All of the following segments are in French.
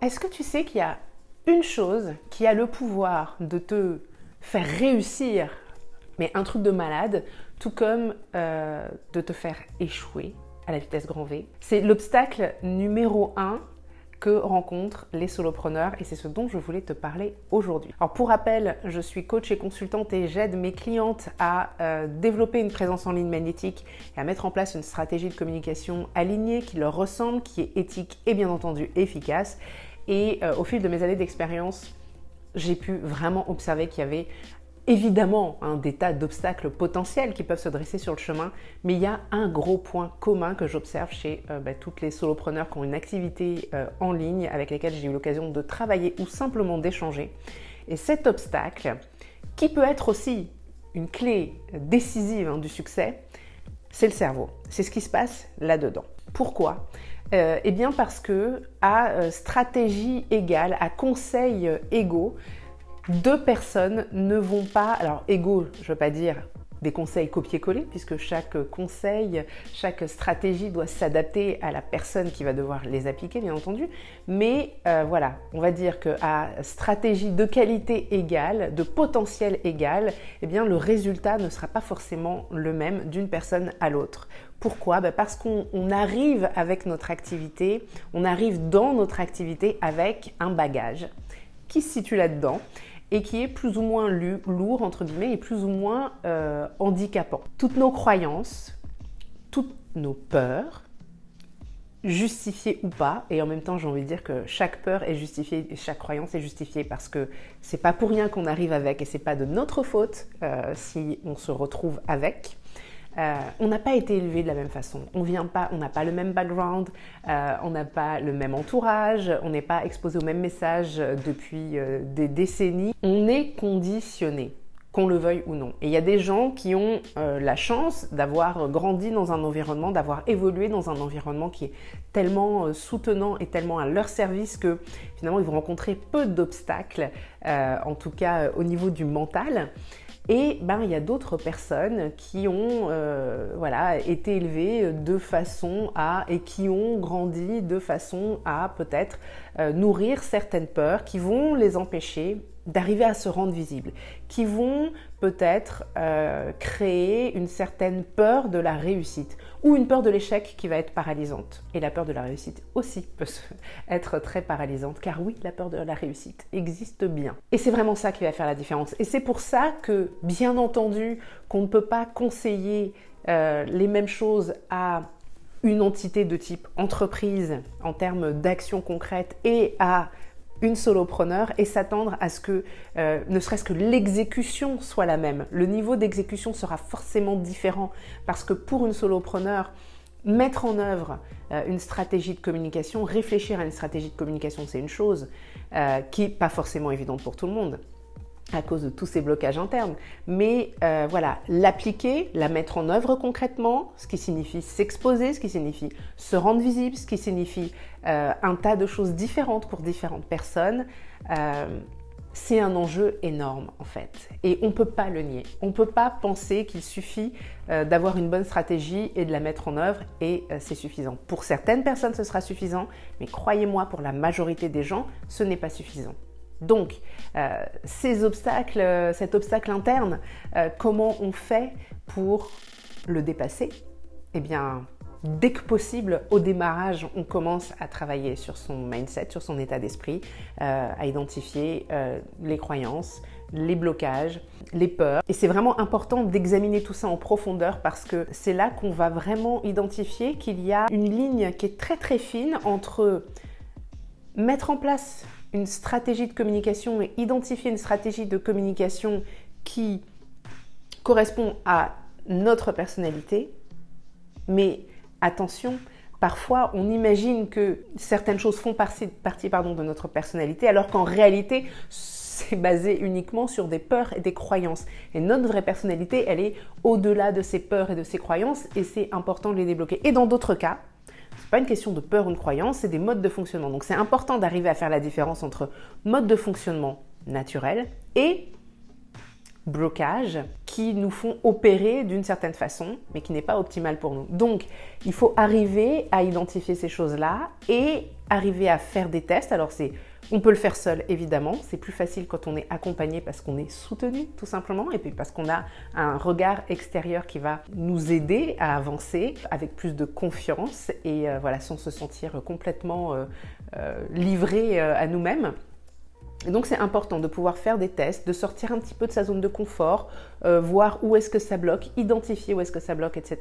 Est-ce que tu sais qu'il y a une chose qui a le pouvoir de te faire réussir, mais un truc de malade, tout comme de te faire échouer à la vitesse grand V? C'est l'obstacle numéro 1 que rencontrent les solopreneurs et c'est ce dont je voulais te parler aujourd'hui. Alors pour rappel, je suis coach et consultante et j'aide mes clientes à développer une présence en ligne magnétique et à mettre en place une stratégie de communication alignée qui leur ressemble, qui est éthique et bien entendu efficace. Et au fil de mes années d'expérience, j'ai pu vraiment observer qu'il y avait évidemment des tas d'obstacles potentiels qui peuvent se dresser sur le chemin, mais il y a un gros point commun que j'observe chez toutes les solopreneurs qui ont une activité en ligne avec lesquelles j'ai eu l'occasion de travailler ou simplement d'échanger. Et cet obstacle, qui peut être aussi une clé décisive du succès, c'est le cerveau. C'est ce qui se passe là-dedans. Pourquoi ? Eh bien parce que à stratégie égale, à conseils égaux, deux personnes ne vont pas, alors égaux, je ne veux pas dire des conseils copier-coller, puisque chaque conseil, chaque stratégie doit s'adapter à la personne qui va devoir les appliquer, bien entendu. Mais voilà, on va dire qu'à stratégie de qualité égale, de potentiel égal, eh bien le résultat ne sera pas forcément le même d'une personne à l'autre. Pourquoi ? Parce qu'on arrive avec notre activité, on arrive dans notre activité avec un bagage qui se situe là-dedans et qui est plus ou moins lourd, entre guillemets, et plus ou moins handicapant. Toutes nos croyances, toutes nos peurs, justifiées ou pas, et en même temps j'ai envie de dire que chaque peur est justifiée et chaque croyance est justifiée parce que c'est pas pour rien qu'on arrive avec et c'est pas de notre faute si on se retrouve avec. On n'a pas été élevé de la même façon, on n'a pas le même background, on n'a pas le même entourage, on n'est pas exposé aux mêmes messages depuis des décennies. On est conditionné, qu'on le veuille ou non. Et il y a des gens qui ont la chance d'avoir grandi dans un environnement, d'avoir évolué dans un environnement qui est tellement soutenant et tellement à leur service que finalement ils vont rencontrer peu d'obstacles, en tout cas au niveau du mental. Et il y a d'autres personnes qui ont été élevées de façon et qui ont grandi de façon à peut-être nourrir certaines peurs qui vont les empêcher d'arriver à se rendre visibles, qui vont peut-être créer une certaine peur de la réussite ou une peur de l'échec qui va être paralysante. Et la peur de la réussite aussi peut être très paralysante, car oui, la peur de la réussite existe bien. Et c'est vraiment ça qui va faire la différence. Et c'est pour ça que, bien entendu, qu'on ne peut pas conseiller les mêmes choses à une entité de type entreprise en termes d'action concrète et à une solopreneur et s'attendre à ce que ne serait-ce que l'exécution soit la même. Le niveau d'exécution sera forcément différent parce que pour une solopreneur, mettre en œuvre une stratégie de communication, réfléchir à une stratégie de communication, c'est une chose qui n'est pas forcément évidente pour tout le monde à cause de tous ces blocages internes. Mais l'appliquer, la mettre en œuvre concrètement, ce qui signifie s'exposer, ce qui signifie se rendre visible, ce qui signifie un tas de choses différentes pour différentes personnes, c'est un enjeu énorme en fait. Et on ne peut pas le nier. On ne peut pas penser qu'il suffit d'avoir une bonne stratégie et de la mettre en œuvre et c'est suffisant. Pour certaines personnes, ce sera suffisant, mais croyez-moi, pour la majorité des gens, ce n'est pas suffisant. Donc, cet obstacle interne, comment on fait pour le dépasser ? Eh bien, dès que possible, au démarrage, on commence à travailler sur son mindset, sur son état d'esprit, à identifier les croyances, les blocages, les peurs. Et c'est vraiment important d'examiner tout ça en profondeur parce que c'est là qu'on va vraiment identifier qu'il y a une ligne qui est très très fine entre mettre en place une stratégie de communication et identifier une stratégie de communication qui correspond à notre personnalité. Mais attention, parfois on imagine que certaines choses font partie de notre personnalité alors qu'en réalité c'est basé uniquement sur des peurs et des croyances. Et notre vraie personnalité, elle est au-delà de ces peurs et de ces croyances et c'est important de les débloquer. Et dans d'autres cas, c'est pas une question de peur ou de croyance, c'est des modes de fonctionnement. Donc c'est important d'arriver à faire la différence entre mode de fonctionnement naturel et blocages qui nous font opérer d'une certaine façon, mais qui n'est pas optimale pour nous. Donc, il faut arriver à identifier ces choses-là et arriver à faire des tests. Alors, on peut le faire seul, évidemment. C'est plus facile quand on est accompagné parce qu'on est soutenu, tout simplement, et puis parce qu'on a un regard extérieur qui va nous aider à avancer avec plus de confiance et voilà, sans se sentir complètement livré à nous-mêmes. Et donc c'est important de pouvoir faire des tests, de sortir un petit peu de sa zone de confort, voir où est-ce que ça bloque, identifier où est-ce que ça bloque, etc.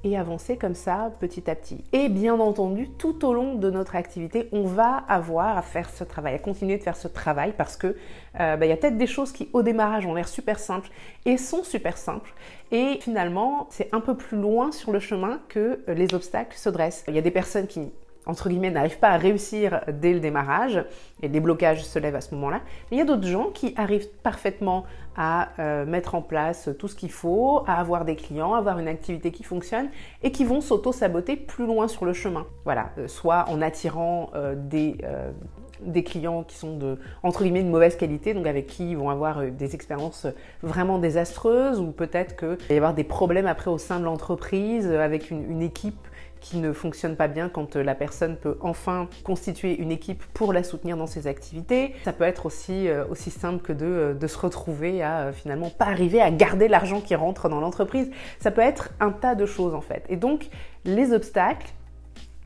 Et avancer comme ça petit à petit. Et bien entendu, tout au long de notre activité, on va avoir à faire ce travail, à continuer de faire ce travail parce que y a peut-être des choses qui au démarrage ont l'air super simples et sont super simples. Et finalement, c'est un peu plus loin sur le chemin que les obstacles se dressent. Il y a des personnes qui entre guillemets, n'arrivent pas à réussir dès le démarrage et les blocages se lèvent à ce moment-là. Mais il y a d'autres gens qui arrivent parfaitement à mettre en place tout ce qu'il faut, à avoir des clients, à avoir une activité qui fonctionne et qui vont s'auto-saboter plus loin sur le chemin. Voilà, soit en attirant des clients qui sont entre guillemets de mauvaise qualité, donc avec qui ils vont avoir des expériences vraiment désastreuses ou peut-être qu'il va y avoir des problèmes après au sein de l'entreprise avec une équipe qui ne fonctionne pas bien quand la personne peut enfin constituer une équipe pour la soutenir dans ses activités. Ça peut être aussi simple que de se retrouver à finalement pas arriver à garder l'argent qui rentre dans l'entreprise. Ça peut être un tas de choses en fait. Et donc les obstacles,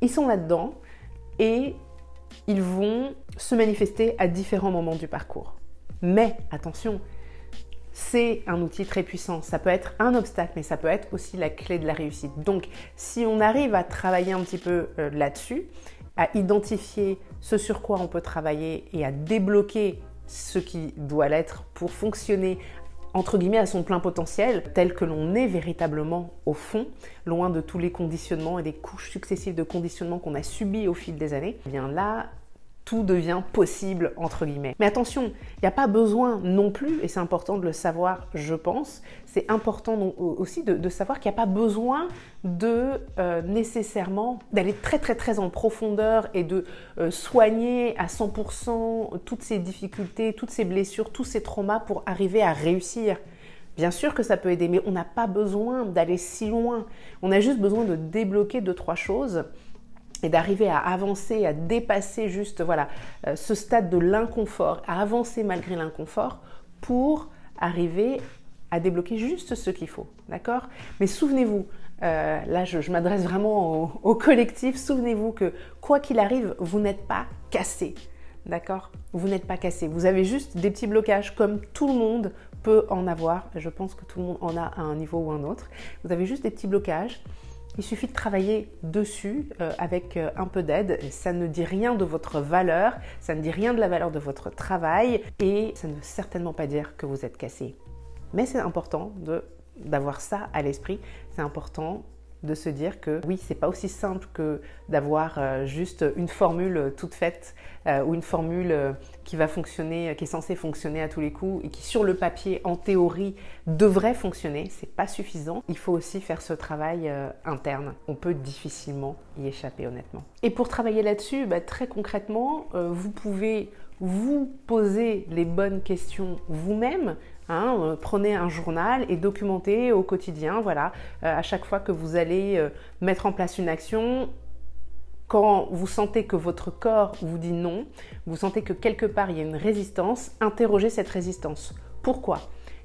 ils sont là-dedans et ils vont se manifester à différents moments du parcours. Mais attention, c'est un outil très puissant. Ça peut être un obstacle, mais ça peut être aussi la clé de la réussite. Donc, si on arrive à travailler un petit peu là-dessus, à identifier ce sur quoi on peut travailler et à débloquer ce qui doit l'être pour fonctionner entre guillemets à son plein potentiel, tel que l'on est véritablement au fond, loin de tous les conditionnements et des couches successives de conditionnements qu'on a subis au fil des années, eh bien là, tout devient possible, entre guillemets. Mais attention, il n'y a pas besoin non plus, et c'est important de le savoir, je pense, c'est important aussi de savoir qu'il n'y a pas besoin de nécessairement d'aller très très très en profondeur et de soigner à 100% toutes ces difficultés, toutes ces blessures, tous ces traumas pour arriver à réussir. Bien sûr que ça peut aider, mais on n'a pas besoin d'aller si loin. On a juste besoin de débloquer 2-3 choses et d'arriver à avancer, à dépasser juste ce stade de l'inconfort, à avancer malgré l'inconfort pour arriver à débloquer juste ce qu'il faut, d'accord? Mais souvenez-vous, là je m'adresse vraiment au collectif, souvenez-vous que quoi qu'il arrive, vous n'êtes pas cassé, d'accord? Vous n'êtes pas cassé, vous avez juste des petits blocages comme tout le monde peut en avoir, je pense que tout le monde en a à un niveau ou un autre, vous avez juste des petits blocages. Il suffit de travailler dessus avec un peu d'aide. Ça ne dit rien de votre valeur, ça ne dit rien de la valeur de votre travail et ça ne veut certainement pas dire que vous êtes cassé. Mais c'est important d'avoir ça à l'esprit. C'est important de se dire que oui, c'est pas aussi simple que d'avoir juste une formule toute faite ou une formule qui va fonctionner, qui est censée fonctionner à tous les coups et qui sur le papier, en théorie, devrait fonctionner. C'est pas suffisant. Il faut aussi faire ce travail interne. On peut difficilement y échapper honnêtement. Et pour travailler là-dessus, très concrètement, vous pouvez vous poser les bonnes questions vous-même. Prenez un journal et documentez au quotidien, à chaque fois que vous allez mettre en place une action, quand vous sentez que votre corps vous dit non, vous sentez que quelque part il y a une résistance, interrogez cette résistance. Pourquoi ?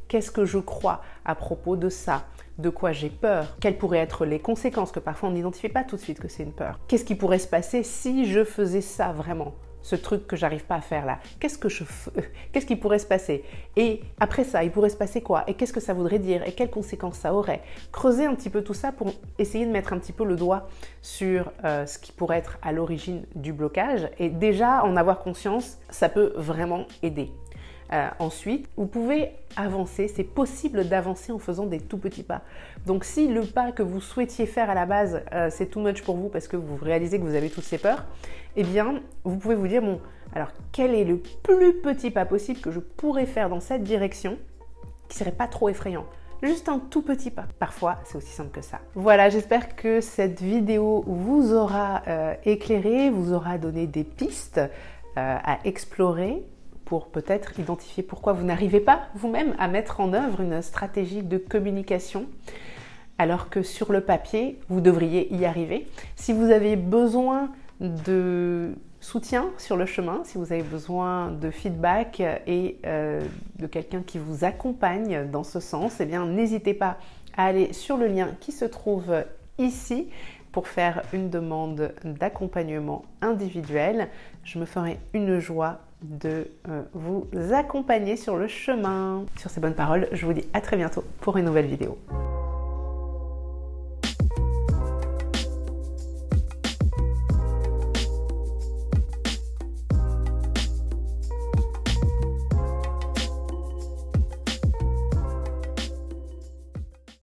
Qu'est-ce que je crois à propos de ça ? De quoi j'ai peur? Quelles pourraient être les conséquences que parfois on n'identifie pas tout de suite que c'est une peur? Qu'est-ce qui pourrait se passer si je faisais ça vraiment? Ce truc que j'arrive pas à faire là, qu'est-ce qui pourrait se passer? Et après ça, il pourrait se passer quoi? Et qu'est-ce que ça voudrait dire? Et quelles conséquences ça aurait? Creusez un petit peu tout ça pour essayer de mettre un petit peu le doigt sur ce qui pourrait être à l'origine du blocage. Et déjà, en avoir conscience, ça peut vraiment aider. Ensuite, vous pouvez avancer, c'est possible d'avancer en faisant des tout petits pas. Donc si le pas que vous souhaitiez faire à la base, c'est too much pour vous parce que vous réalisez que vous avez toutes ces peurs, eh bien, vous pouvez vous dire, bon, alors quel est le plus petit pas possible que je pourrais faire dans cette direction qui serait pas trop effrayant? Juste un tout petit pas. Parfois, c'est aussi simple que ça. Voilà, j'espère que cette vidéo vous aura éclairé, vous aura donné des pistes à explorer pour peut-être identifier pourquoi vous n'arrivez pas vous-même à mettre en œuvre une stratégie de communication alors que sur le papier, vous devriez y arriver. Si vous avez besoin de soutien sur le chemin, si vous avez besoin de feedback et de quelqu'un qui vous accompagne dans ce sens, eh bien n'hésitez pas à aller sur le lien qui se trouve ici pour faire une demande d'accompagnement individuel. Je me ferai une joie de vous accompagner sur le chemin. Sur ces bonnes paroles, je vous dis à très bientôt pour une nouvelle vidéo.